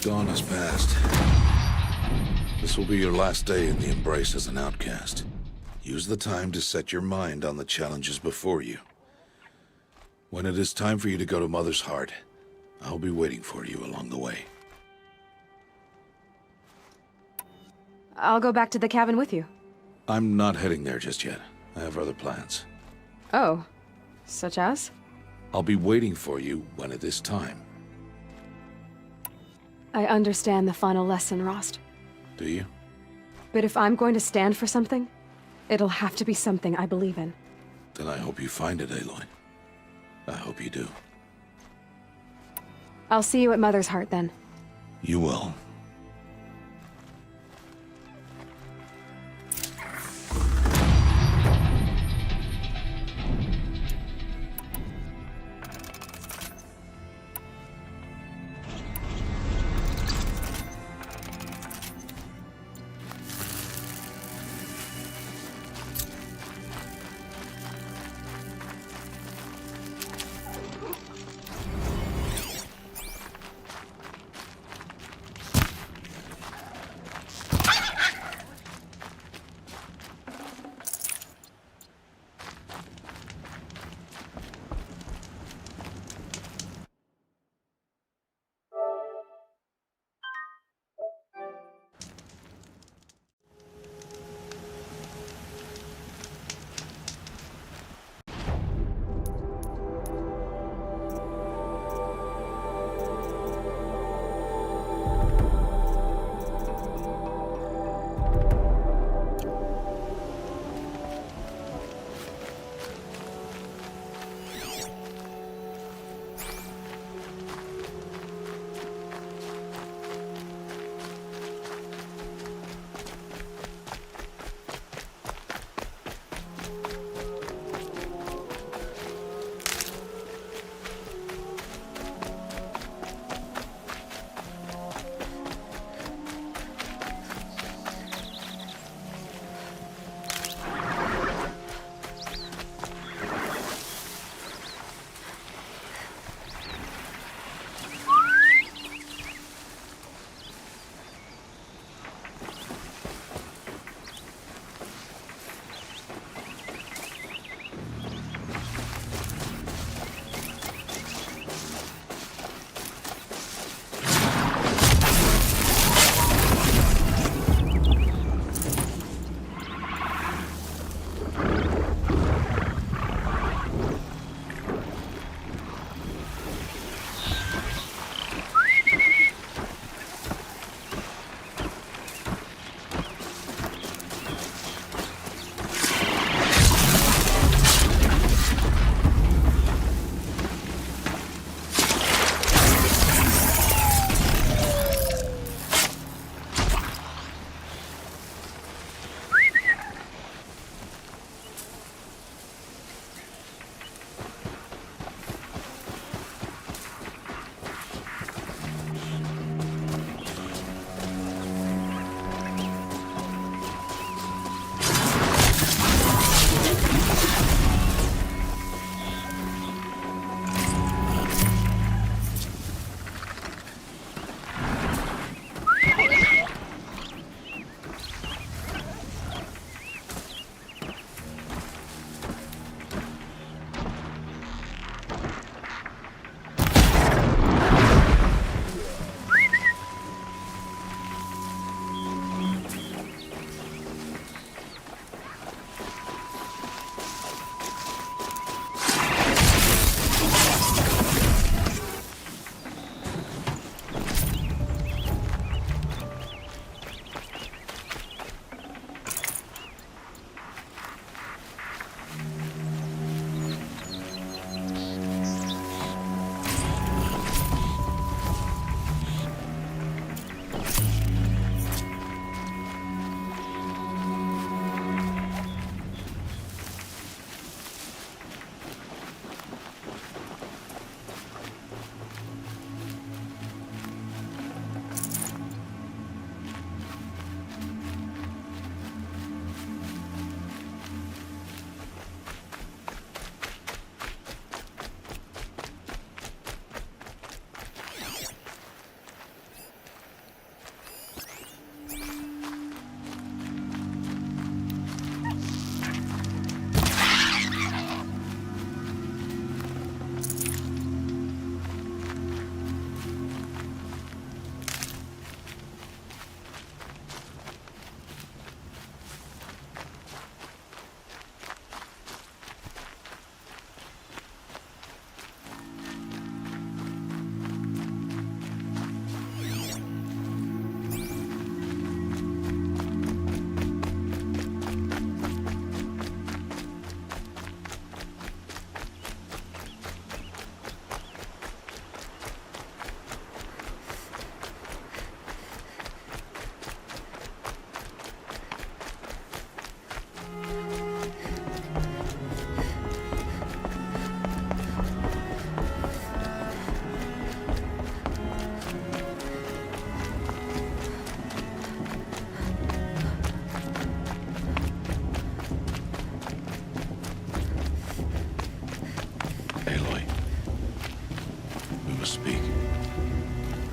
Dawn has passed. This will be your last day in the Embrace as an outcast. Use the time to set your mind on the challenges before you. When it is time for you to go to Mother's Heart, I'll be waiting for you along the way. I'll go back to the cabin with you. I'm not heading there just yet. I have other plans. Oh. Such as? I'll be waiting for you when it is time. I understand the final lesson, Rost. Do you? But if I'm going to stand for something, it'll have to be something I believe in. Then I hope you find it, Aloy. I hope you do. I'll see you at Mother's Heart then. You will.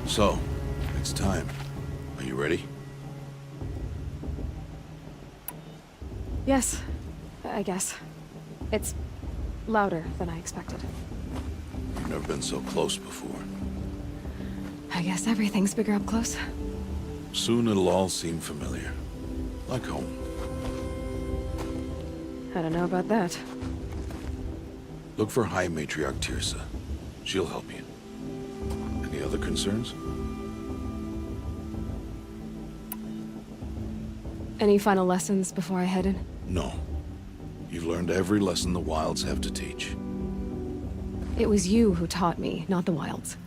So, it's time. Are you ready? Yes, I guess. It's louder than I expected. You've never been so close before. I guess everything's bigger up close. Soon it'll all seem familiar. Like home. I don't know about that. Look for High Matriarch Tirsa. She'll help you. Any other concerns? Any final lessons before I head in? No. You've learned every lesson the Wilds have to teach. It was you who taught me, not the Wilds.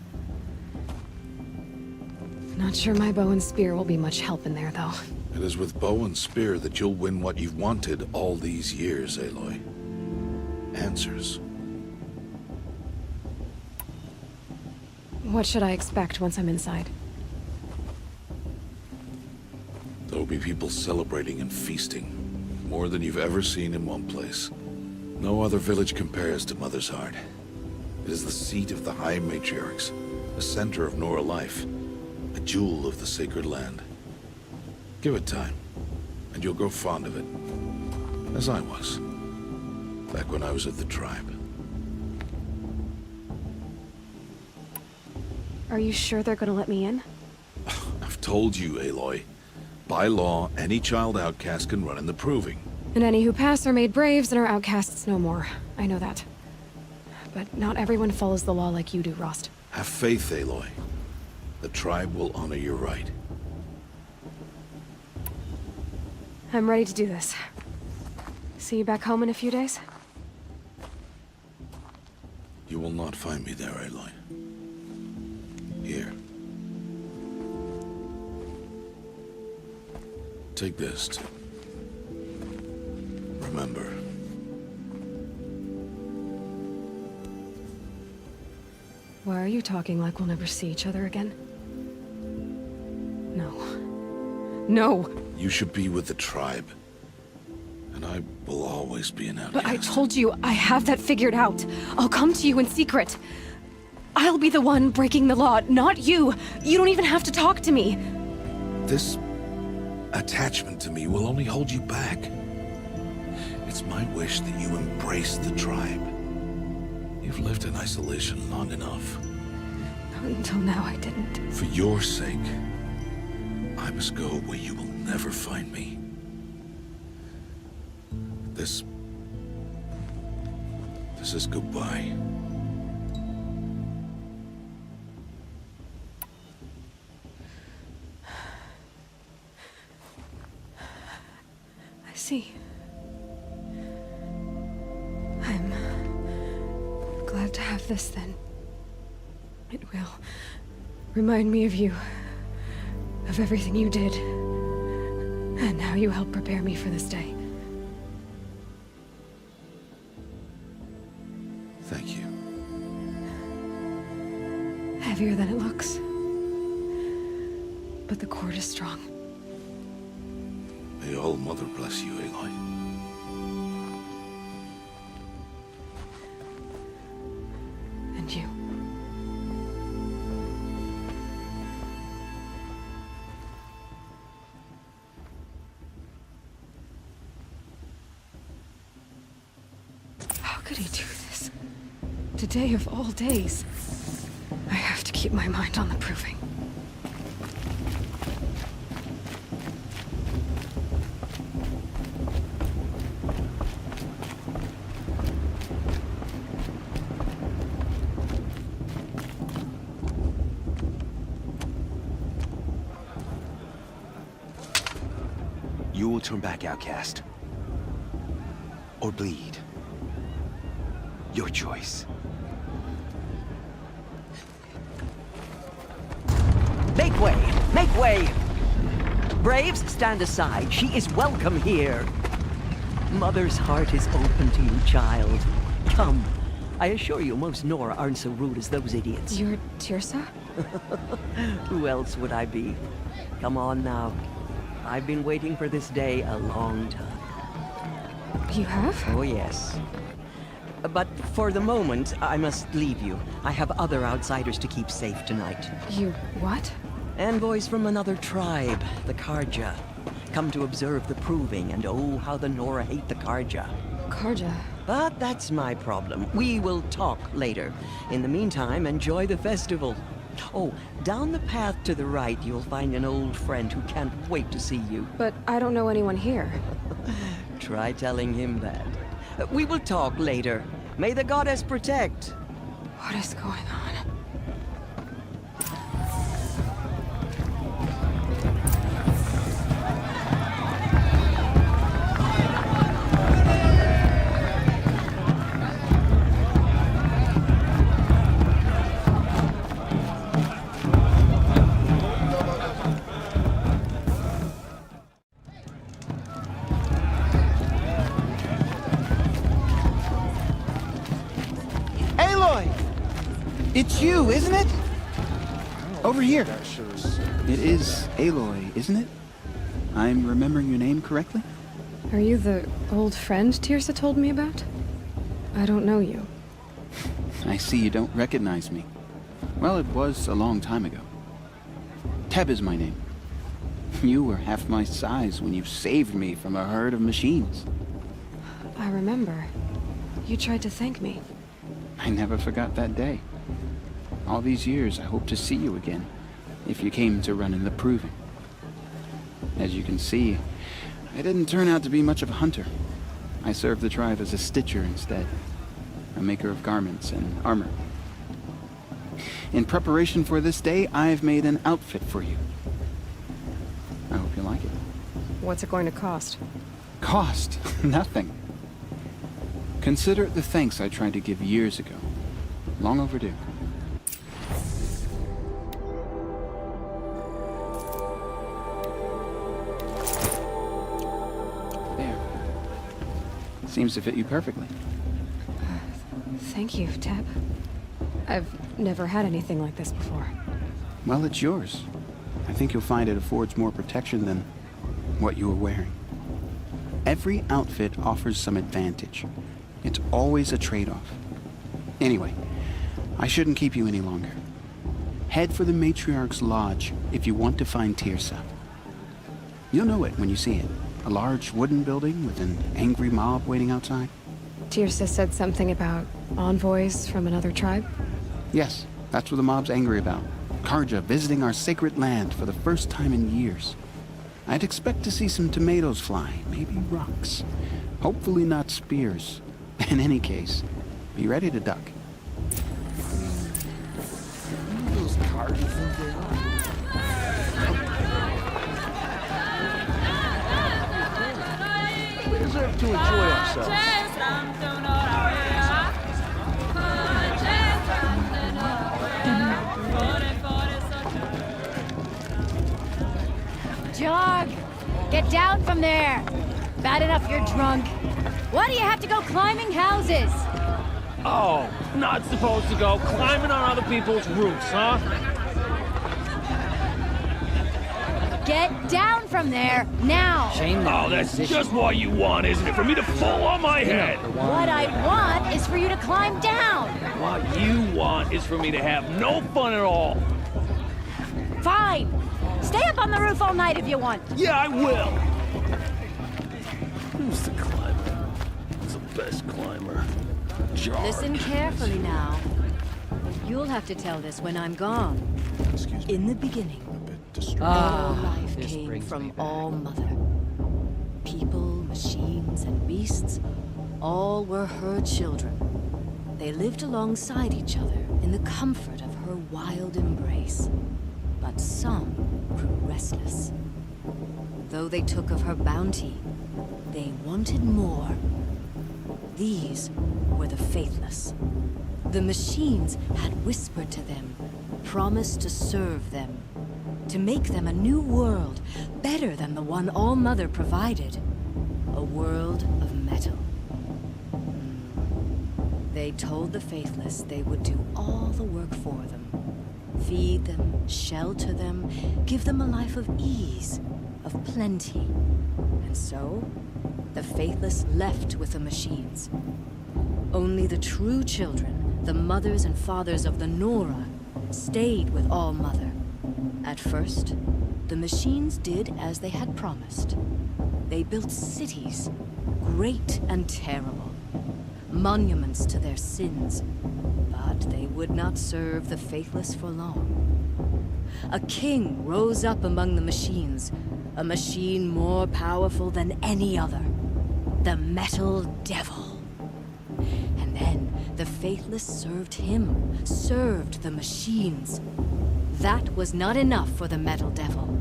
Not sure my bow and spear will be much help in there, though. It is with bow and spear that you'll win what you've wanted all these years, Aloy. Answers. What should I expect once I'm inside? There will be people celebrating and feasting. More than you've ever seen in one place. No other village compares to Mother's Heart. It is the seat of the High Matriarchs, a center of Nora life, a jewel of the sacred land. Give it time, and you'll grow fond of it. As I was, back when I was at the tribe. Are you sure they're gonna let me in? I've told you, Aloy. By law, any child outcast can run in the Proving. And any who pass are made braves and are outcasts no more. I know that. But not everyone follows the law like you do, Rost. Have faith, Aloy. The tribe will honor your right. I'm ready to do this. See you back home in a few days? You will not find me there, Aloy. Here. Take this to remember. Why are you talking like we'll never see each other again? No. No! You should be with the tribe. And I will always be an outcast. But I told you, I have that figured out. I'll come to you in secret. I'll be the one breaking the law, not you. You don't even have to talk to me. This attachment to me will only hold you back. It's my wish that you embrace the tribe. You've lived in isolation long enough. Until now, I didn't. For your sake, I must go where you will never find me. This is goodbye. I see. I'm glad to have this then. It will remind me of you, of everything you did, and how you helped prepare me for this day. Thank you. Heavier than it looks. But the cord is strong. May All Mother bless you, Aloy. And you. How could he do this? Today of all days. I have to keep my mind on the Proving. You will turn back, outcast. Or bleed. Your choice. Make way! Make way! Braves, stand aside. She is welcome here. Mother's heart is open to you, child. Come. I assure you, most Nora aren't so rude as those idiots. You're Tirsa? Who else would I be? Come on now. I've been waiting for this day a long time. You have? Oh, yes. But for the moment, I must leave you. I have other outsiders to keep safe tonight. You what? Envoys from another tribe, the Karja. Come to observe the proving, and oh, how the Nora hate the Karja. Karja. But that's my problem. We will talk later. In the meantime, enjoy the festival. Oh, down the path to the right, you'll find an old friend who can't wait to see you. But I don't know anyone here. Try telling him that. We will talk later. May the goddess protect. What is going on? It's you, isn't it? Over here. It is Aloy, isn't it? I'm remembering your name correctly? Are you the old friend Tirsa told me about? I don't know you. I see you don't recognize me. Well, it was a long time ago. Teb is my name. You were half my size when you saved me from a herd of machines. I remember. You tried to thank me. I never forgot that day. All these years, I hope to see you again, if you came to run in the proving. As you can see, I didn't turn out to be much of a hunter. I served the tribe as a stitcher instead, a maker of garments and armor. In preparation for this day, I've made an outfit for you. I hope you like it. What's it going to cost? Cost? Nothing. Consider it the thanks I tried to give years ago. Long overdue. There. Seems to fit you perfectly. Thank you, Teb. I've never had anything like this before. Well, it's yours. I think you'll find it affords more protection than what you were wearing. Every outfit offers some advantage. It's always a trade-off. Anyway, I shouldn't keep you any longer. Head for the Matriarch's Lodge if you want to find Tirsa. You'll know it when you see it. A large wooden building with an angry mob waiting outside. Tirsa said something about envoys from another tribe? Yes, that's what the mob's angry about. Karja visiting our sacred land for the first time in years. I'd expect to see some tomatoes fly, maybe rocks. Hopefully not spears. In any case, be ready to duck. Those cards think they are? We deserve to enjoy ourselves. Jog! Get down from there! Bad enough you're drunk. Why do you have to go climbing houses? Oh, not supposed to go climbing on other people's roofs, huh? Get down from there, now! Oh, that's just what you want, isn't it? For me to fall on my head! What I want is for you to climb down! What you want is for me to have no fun at all. Fine! Stay up on the roof all night if you want. Yeah, I will! Who's the climber? Who's the best climber? Jarg. Listen carefully now. You'll have to tell this when I'm gone. Excuse me. In the beginning, A bit distracted. all life came from All Mother. People, machines, and beasts, all were her children. They lived alongside each other in the comfort of her wild embrace. But some grew restless. Though they took of her bounty, they wanted more. These were the faithless. The machines had whispered to them, promised to serve them, to make them a new world, better than the one All Mother provided. A world of metal. They told the faithless they would do all the work for them. feed them, shelter them, give them a life of ease, of plenty. And so, the faithless left with the machines. Only the true children, the mothers and fathers of the Nora, stayed with All-Mother. At first, the machines did as they had promised. They built cities, great and terrible, monuments to their sins, but they would not serve the faithless for long. A king rose up among the machines, a machine more powerful than any other, the Metal Devil. And then the faithless served him, served the machines. That was not enough for the Metal Devil.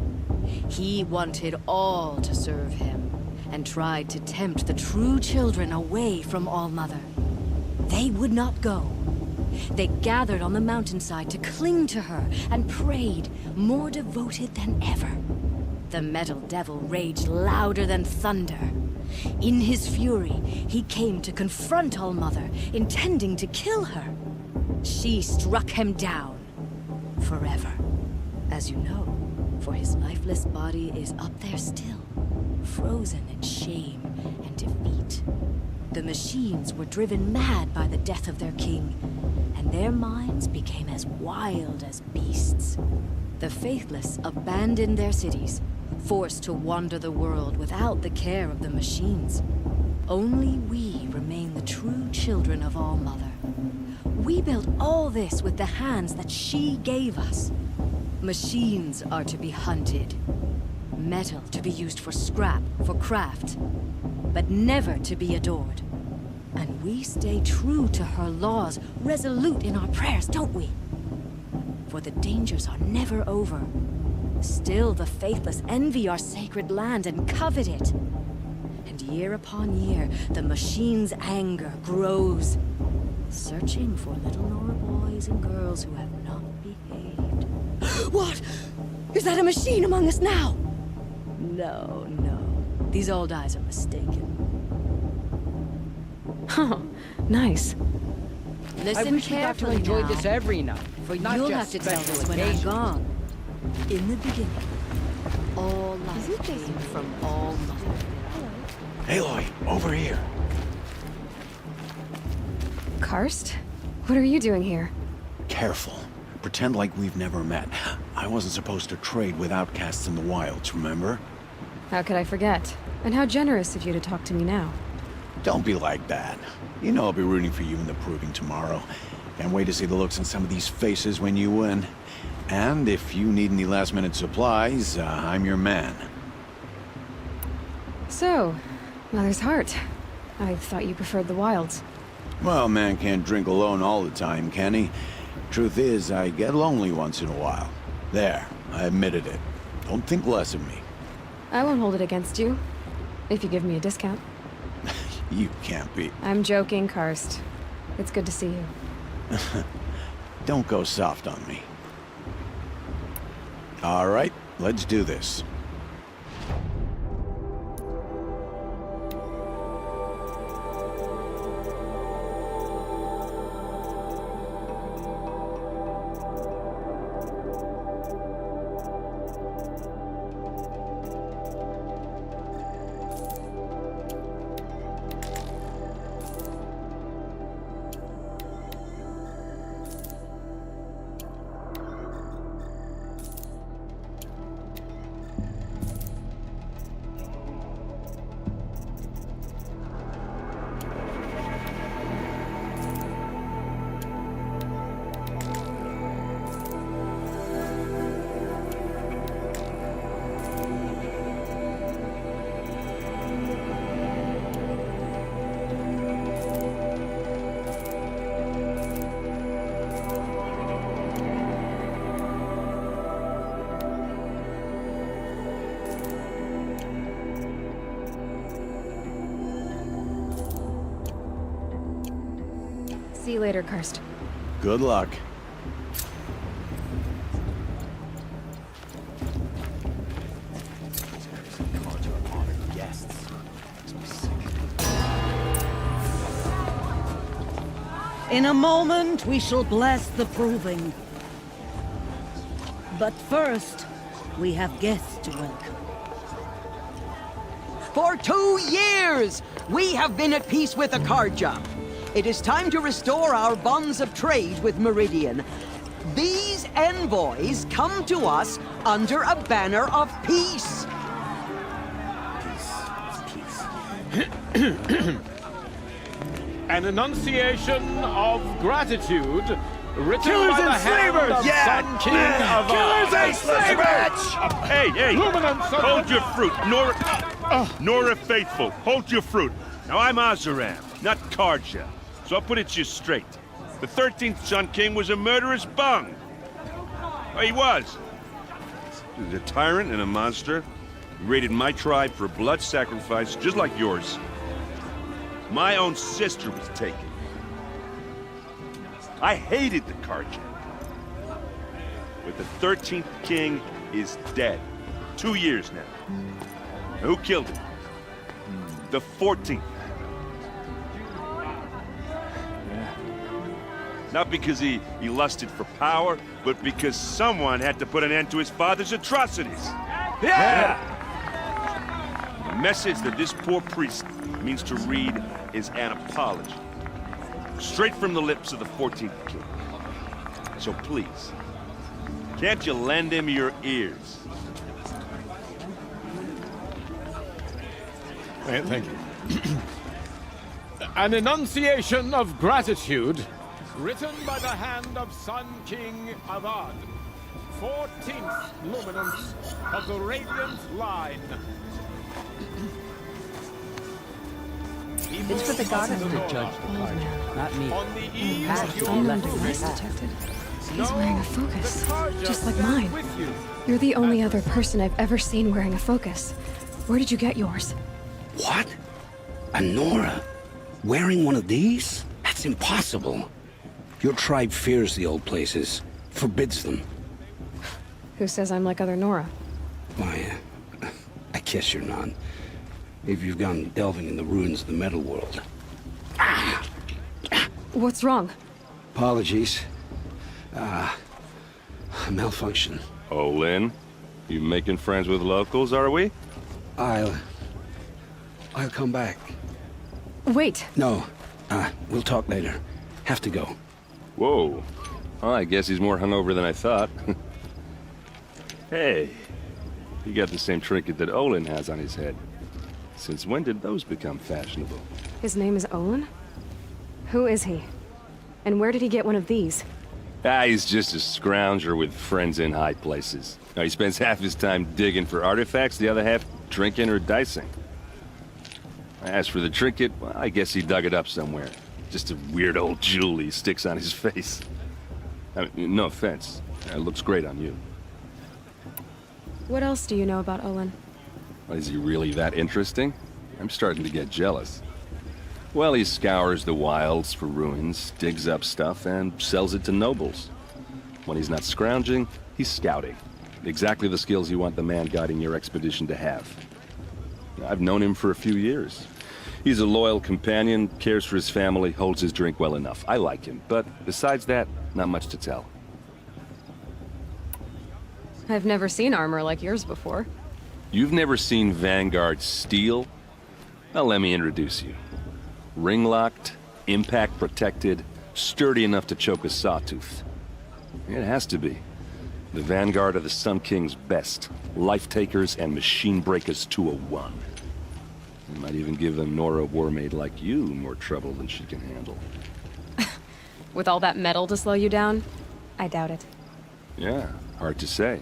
He wanted all to serve him, and tried to tempt the true children away from All-Mother. They would not go. They gathered on the mountainside to cling to her and prayed, more devoted than ever. The Metal Devil raged louder than thunder. In his fury, he came to confront All-Mother, intending to kill her. She struck him down. Forever. As you know, for his lifeless body is up there still, frozen in shame and defeat. The machines were driven mad by the death of their king, and their minds became as wild as beasts. The faithless abandoned their cities, forced to wander the world without the care of the machines. Only we remain the true children of All-Mother. We built all this with the hands that she gave us. Machines are to be hunted. Metal to be used for scrap, for craft. But never to be adored. And we stay true to her laws, resolute in our prayers, don't we? For the dangers are never over. Still the faithless envy our sacred land and covet it. And year upon year, the machine's anger grows, searching for little Nora boys and girls who have not behaved. What? Is that a machine among us now? No, no. These old eyes are mistaken. Oh, nice. Listen I wish we got to carefully enjoy now, this every night, for not you'll just have to tell special us when I'm occasions. gone. In the beginning, all life came from All-Mother. Aloy, over here. Karst? What are you doing here? Careful. Pretend like we've never met. I wasn't supposed to trade with outcasts in the wilds, remember? How could I forget? And how generous of you to talk to me now. Don't be like that. You know I'll be rooting for you in the proving tomorrow. Can't wait to see the looks on some of these faces when you win. And if you need any last-minute supplies, I'm your man. So, Mother's Heart. I thought you preferred the wilds. Well, man can't drink alone all the time, can he? Truth is, I get lonely once in a while. There, I admitted it. Don't think less of me. I won't hold it against you. If you give me a discount. You can't be. I'm joking, Karst. It's good to see you. Don't go soft on me. All right, let's do this. See you later, Karst. Good luck. In a moment, we shall bless the proving. But first, we have guests to welcome. For 2 years, we have been at peace with Akarja. It is time to restore our bonds of trade with Meridian. These envoys come to us under a banner of peace. An enunciation of gratitude written Killers by the and hand slavers! of Yeah! Sun King of Killers and slavers! Hey, Luminance of hold your fruit. Nora Faithful, hold your fruit. Now, I'm Azaram, not Karja, so I'll put it to you straight. The 13th Sun King was a murderous bung. Oh, he was. He was a tyrant and a monster. He raided my tribe for a blood sacrifice, just like yours. My own sister was taken. I hated the Karja. But the 13th King is dead. 2 years now. Now, who killed him? The 14th. Not because he lusted for power, but because someone had to put an end to his father's atrocities. Yeah! The message that this poor priest means to read is an apology. Straight from the lips of the 14th king. So please, can't you lend him your ears? Thank you. An enunciation of gratitude written by the hand of Sun King Avad, 14th luminance of the Radiant Line. It's for the goddess to judge the Karja, not me. On the eve Past of your your Under left device wrist. detected. He's wearing a focus, the Karja just like stands mine. with you. You're the only other person I've ever seen wearing a focus. Where did you get yours? What? A Nora? Wearing one of these? That's impossible. Your tribe fears the old places, forbids them. Who says I'm like other Nora? Why, I guess you're not. If you've gone delving in the ruins of the metal world. What's wrong? Apologies. Malfunction. Oh, Lynn, you making friends with locals, are we? I'll come back. Wait. No, we'll talk later. Have to go. Whoa. Oh, I guess he's more hungover than I thought. Hey, you got the same trinket that Olin has on his head. Since when did those become fashionable? His name is Olin? Who is he? And where did he get one of these? He's just a scrounger with friends in high places. Now, he spends half his time digging for artifacts, the other half drinking or dicing. As for the trinket, well, I guess he dug it up somewhere. Just a weird old jewel he sticks on his face. I mean, no offense. It looks great on you. What else do you know about Olin? Is he really that interesting? I'm starting to get jealous. Well, he scours the wilds for ruins, digs up stuff, and sells it to nobles. When he's not scrounging, he's scouting. Exactly the skills you want the man guiding your expedition to have. I've known him for a few years. He's a loyal companion, cares for his family, holds his drink well enough. I like him, but besides that, not much to tell. I've never seen armor like yours before. You've never seen Vanguard steel? Well, let me introduce you. Ring-locked, impact-protected, sturdy enough to choke a sawtooth. It has to be. The Vanguard are the Sun King's best. Life-takers and machine-breakers to a one. You might even give a Nora warmaid like you more trouble than she can handle. With all that metal to slow you down? I doubt it. Yeah, hard to say.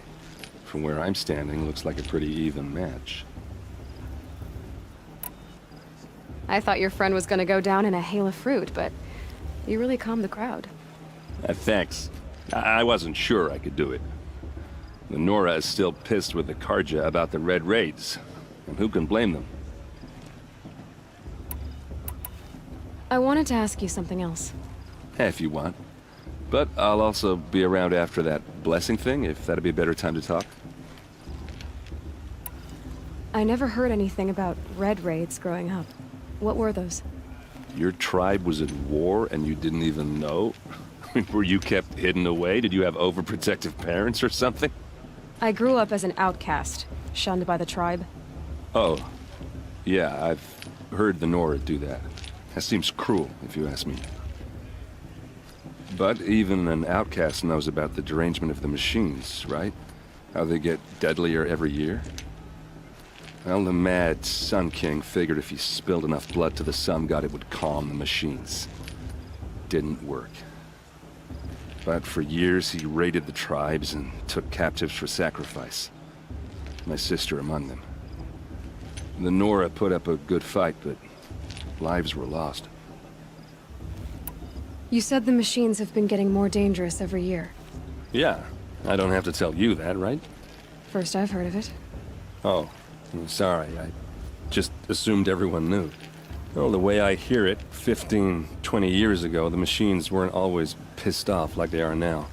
From where I'm standing, looks like a pretty even match. I thought your friend was gonna go down in a hail of fruit, but you really calmed the crowd. Thanks. I wasn't sure I could do it. The Nora is still pissed with the Karja about the Red Raids, and who can blame them? I wanted to ask you something else. If you want. But I'll also be around after that blessing thing, if that'd be a better time to talk. I never heard anything about Red Raids growing up. What were those? Your tribe was at war and you didn't even know? Were you kept hidden away? Did you have overprotective parents or something? I grew up as an outcast, shunned by the tribe. Oh, yeah, I've heard the Nora do that. That seems cruel, if you ask me. But even an outcast knows about the derangement of the machines, right? How they get deadlier every year? Well, the mad Sun King figured if he spilled enough blood to the Sun God, it would calm the machines. Didn't work. But for years, he raided the tribes and took captives for sacrifice. My sister among them. The Nora put up a good fight, but lives were lost. You said the machines have been getting more dangerous every year. Yeah, I don't have to tell you that, right? First I've heard of it. Oh, I'm sorry. I just assumed everyone knew. Well, the way I hear it, 15, 20 years ago, the machines weren't always pissed off like they are now.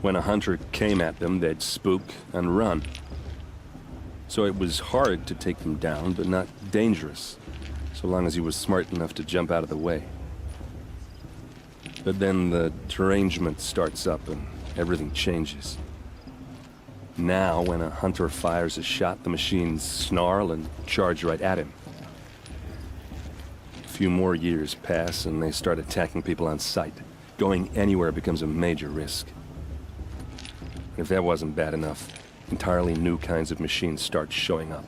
When a hunter came at them, they'd spook and run. So it was hard to take them down, but not dangerous, so long as he was smart enough to jump out of the way. But then the derangement starts up and everything changes. Now, when a hunter fires a shot, the machines snarl and charge right at him. A few more years pass and they start attacking people on sight. Going anywhere becomes a major risk. If that wasn't bad enough, entirely new kinds of machines start showing up.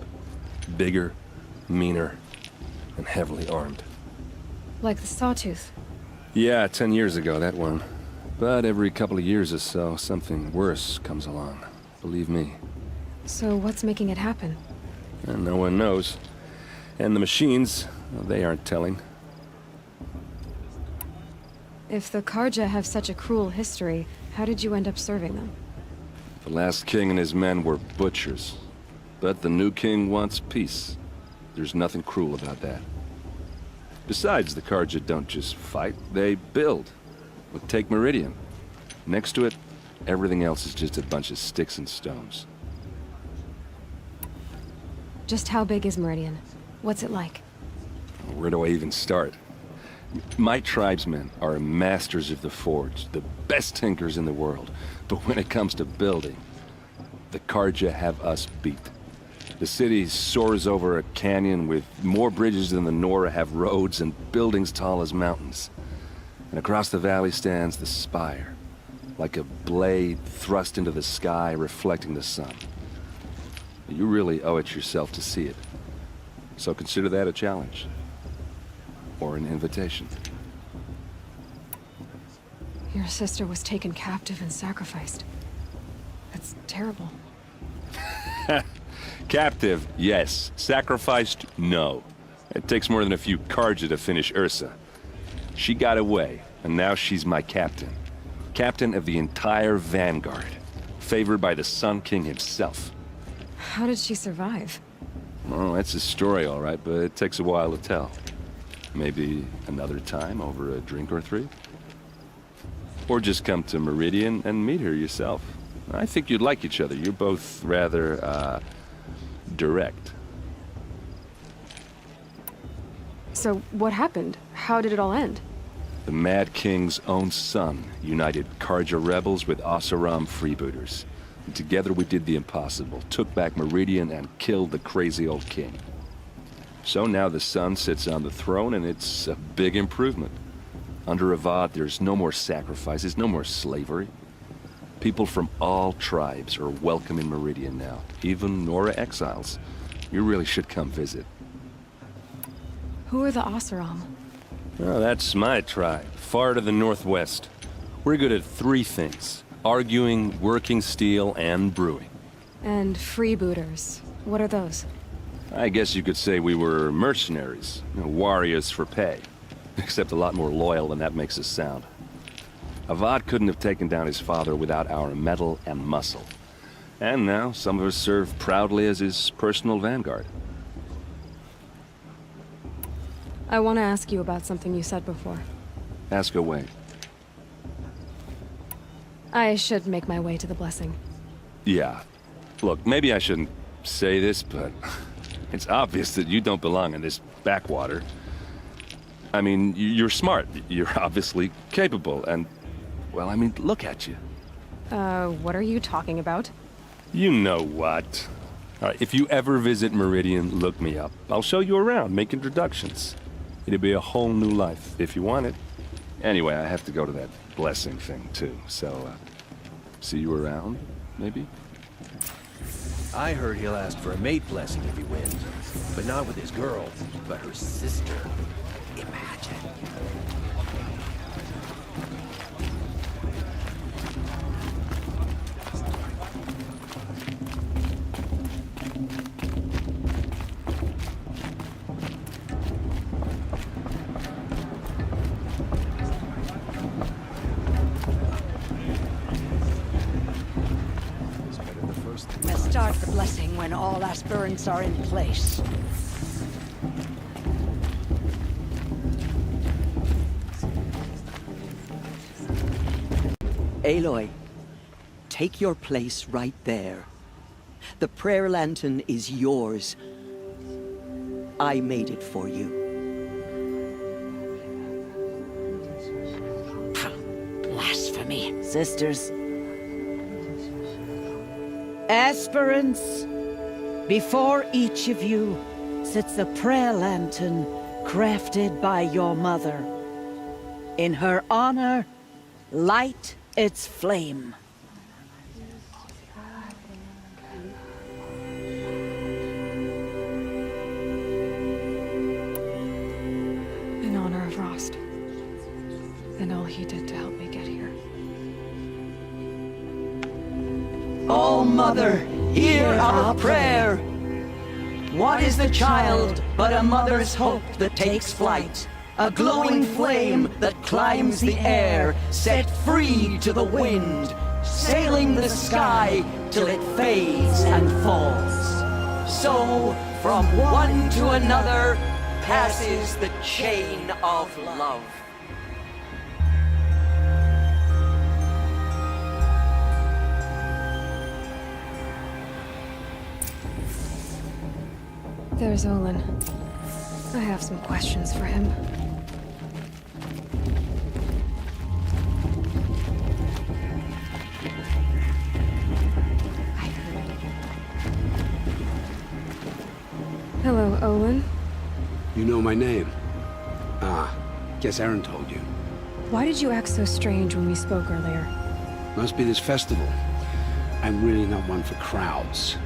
Bigger, meaner, and heavily armed. Like the Sawtooth. Yeah, 10 years ago, that one. But every couple of years or so, something worse comes along. Believe me. So what's making it happen? And no one knows. And the machines, well, they aren't telling. If the Karja have such a cruel history, how did you end up serving them? The last king and his men were butchers. But the new king wants peace. There's nothing cruel about that. Besides, the Karja don't just fight, they build. Look, take Meridian. Next to it, everything else is just a bunch of sticks and stones. Just how big is Meridian? What's it like? Where do I even start? My tribesmen are masters of the forge, the best tinkers in the world. But when it comes to building, the Karja have us beat. The city soars over a canyon with more bridges than the Nora have roads and buildings tall as mountains. And across the valley stands the spire, like a blade thrust into the sky reflecting the sun. You really owe it yourself to see it. So consider that a challenge. Or an invitation. Your sister was taken captive and sacrificed. That's terrible. Captive, yes. Sacrificed, no. It takes more than a few Karja to finish Ursa. She got away, and now she's my captain. Captain of the entire Vanguard. Favored by the Sun King himself. How did she survive? Oh, that's a story, all right, but it takes a while to tell. Maybe another time over a drink or three? Or just come to Meridian and meet her yourself. I think you'd like each other. You're both rather, direct. So, what happened? How did it all end? The Mad King's own son united Karja rebels with Oseram freebooters. And together we did the impossible, took back Meridian and killed the crazy old king. So now the son sits on the throne and it's a big improvement. Under Avad, there's no more sacrifices, no more slavery. People from all tribes are welcome in Meridian now, even Nora exiles. You really should come visit. Who are the Oseram? Well, that's my tribe, far to the northwest. We're good at three things: arguing, working steel, and brewing. And freebooters. What are those? I guess you could say we were mercenaries, warriors for pay. Except a lot more loyal than that makes us sound. Avad couldn't have taken down his father without our metal and muscle. And now, some of us serve proudly as his personal vanguard. I want to ask you about something you said before. Ask away. I should make my way to the blessing. Yeah. Look, maybe I shouldn't say this, but it's obvious that you don't belong in this backwater. I mean, you're smart. You're obviously capable, and, well, I mean, look at you. What are you talking about? You know what. All right, if you ever visit Meridian, look me up. I'll show you around, make introductions. It'll be a whole new life, if you want it. Anyway, I have to go to that blessing thing, too. So, see you around, maybe? I heard he'll ask for a mate blessing if he wins. But not with his girl, but her sister. Imagine. Start the blessing when all aspirants are in place. Aloy, take your place right there. The prayer lantern is yours. I made it for you. Blasphemy. Sisters. Aspirants, before each of you sits a prayer lantern crafted by your mother. In her honor, light its flame. In honor of Rost. And all he did to help me get here. Oh, Mother, hear our prayer. What is the child but a mother's hope that takes flight? A glowing flame that climbs the air, set free to the wind, sailing the sky till it fades and falls. So, from one to another, passes the chain of love. There's Olin. I have some questions for him. Hello, Olin. You know my name? Ah, guess Aaron told you. Why did you act so strange when we spoke earlier? Must be this festival. I'm really not one for crowds.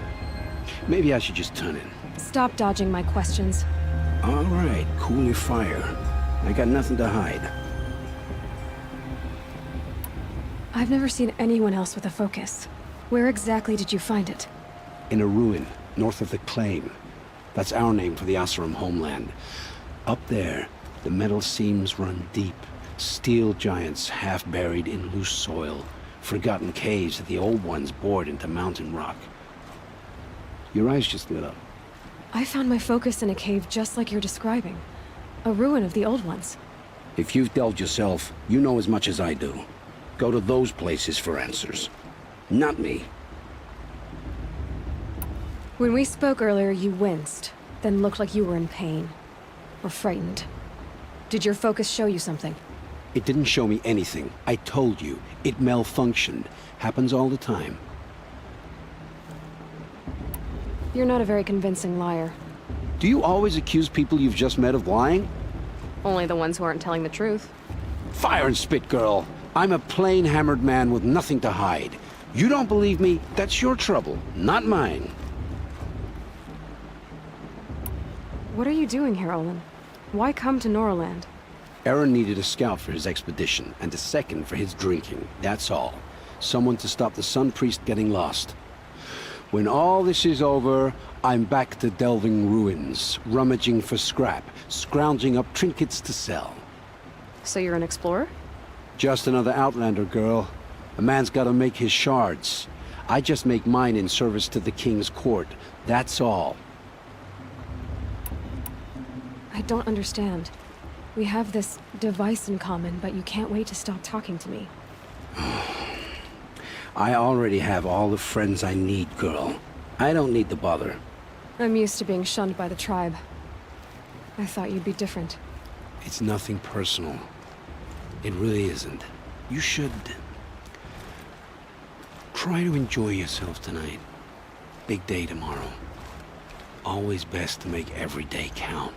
Maybe I should just turn in. Stop dodging my questions. All right, cool your fire. I got nothing to hide. I've never seen anyone else with a focus. Where exactly did you find it? In a ruin, north of the Claim. That's our name for the Asuram homeland. Up there, the metal seams run deep. Steel giants half buried in loose soil. Forgotten caves that the old ones bored into mountain rock. Your eyes just lit up. I found my focus in a cave just like you're describing. A ruin of the old ones. If you've delved yourself, you know as much as I do. Go to those places for answers. Not me. When we spoke earlier, you winced, then looked like you were in pain. Or frightened. Did your focus show you something? It didn't show me anything. I told you. It malfunctioned. Happens all the time. You're not a very convincing liar. Do you always accuse people you've just met of lying? Only the ones who aren't telling the truth. Fire and spit, girl. I'm a plain hammered man with nothing to hide. You don't believe me? That's your trouble, not mine. What are you doing here, Olin? Why come to Norland? Aaron needed a scout for his expedition, and a second for his drinking. That's all. Someone to stop the Sun Priest getting lost. When all this is over, I'm back to delving ruins, rummaging for scrap, scrounging up trinkets to sell. So you're an explorer? Just another Outlander, girl. A man's gotta make his shards. I just make mine in service to the King's court. That's all. I don't understand. We have this device in common, but you can't wait to stop talking to me. I already have all the friends I need, girl. I don't need the bother. I'm used to being shunned by the tribe. I thought you'd be different. It's nothing personal. It really isn't. You should... Try to enjoy yourself tonight. Big day tomorrow. Always best to make every day count.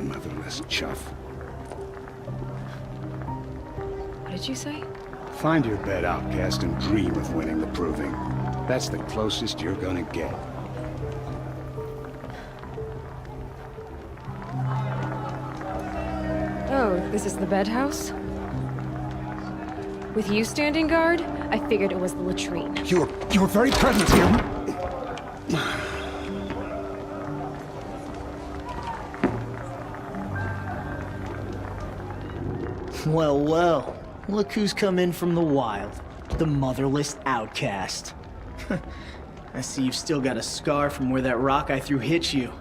Motherless chuff. What did you say? Find your bed, outcast, and dream of winning the proving. That's the closest you're gonna get. Oh, this is the bed house? With you standing guard, I figured it was the latrine. Your very presence here. Well, well. Look who's come in from the wild. The motherless outcast. I see you've still got a scar from where that rock I threw hit you.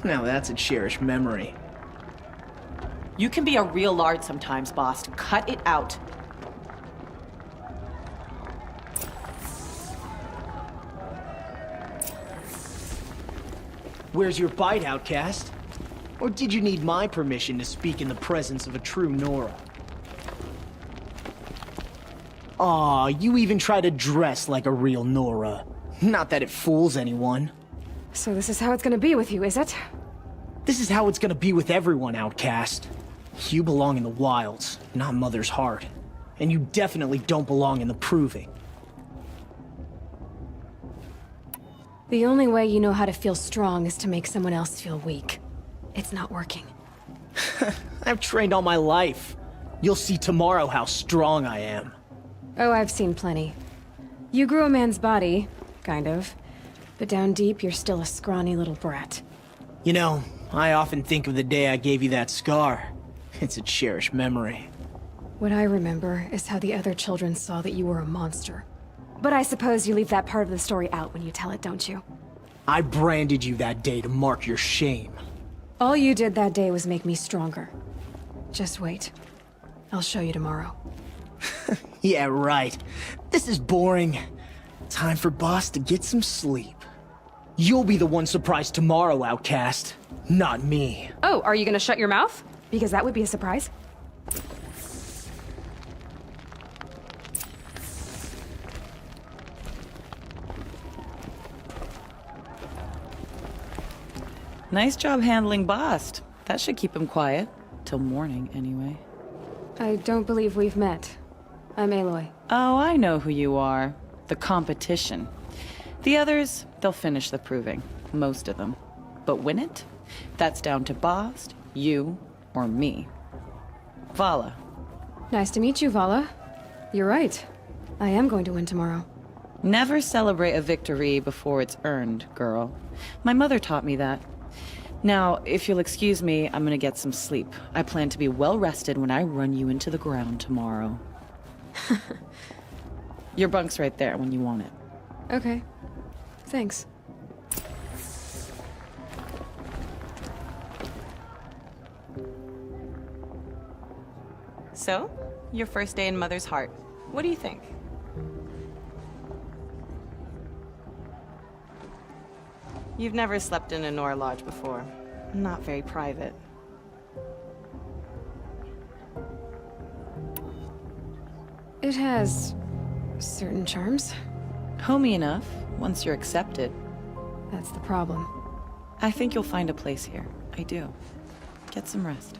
Now that's a cherished memory. You can be a real lard sometimes, boss. Cut it out. Where's your bite, outcast? Or did you need my permission to speak in the presence of a true Nora? Aw, you even try to dress like a real Nora. Not that it fools anyone. So this is how it's gonna be with you, is it? This is how it's gonna be with everyone, outcast. You belong in the wilds, not Mother's heart. And you definitely don't belong in the proving. The only way you know how to feel strong is to make someone else feel weak. It's not working. I've trained all my life. You'll see tomorrow how strong I am. Oh, I've seen plenty. You grew a man's body, kind of. But down deep, you're still a scrawny little brat. You know, I often think of the day I gave you that scar. It's a cherished memory. What I remember is how the other children saw that you were a monster. But I suppose you leave that part of the story out when you tell it, don't you? I branded you that day to mark your shame. All you did that day was make me stronger. Just wait. I'll show you tomorrow. Yeah, right. This is boring. Time for Boss to get some sleep. You'll be the one surprised tomorrow, outcast. Not me. Oh, are you gonna shut your mouth? Because that would be a surprise. Nice job handling Bast. That should keep him quiet. Till morning, anyway. I don't believe we've met. I'm Aloy. Oh, I know who you are. The competition. The others, they'll finish the proving. Most of them. But win it? That's down to Bast, you, or me. Vala. Nice to meet you, Vala. You're right. I am going to win tomorrow. Never celebrate a victory before it's earned, girl. My mother taught me that. Now, if you'll excuse me, I'm gonna get some sleep. I plan to be well rested when I run you into the ground tomorrow. Your bunk's right there when you want it. Okay. Thanks. So, your first day in Mother's heart. What do you think? You've never slept in a Nora lodge before. Not very private. It has certain charms. Homey enough, once you're accepted. That's the problem. I think you'll find a place here. I do. Get some rest.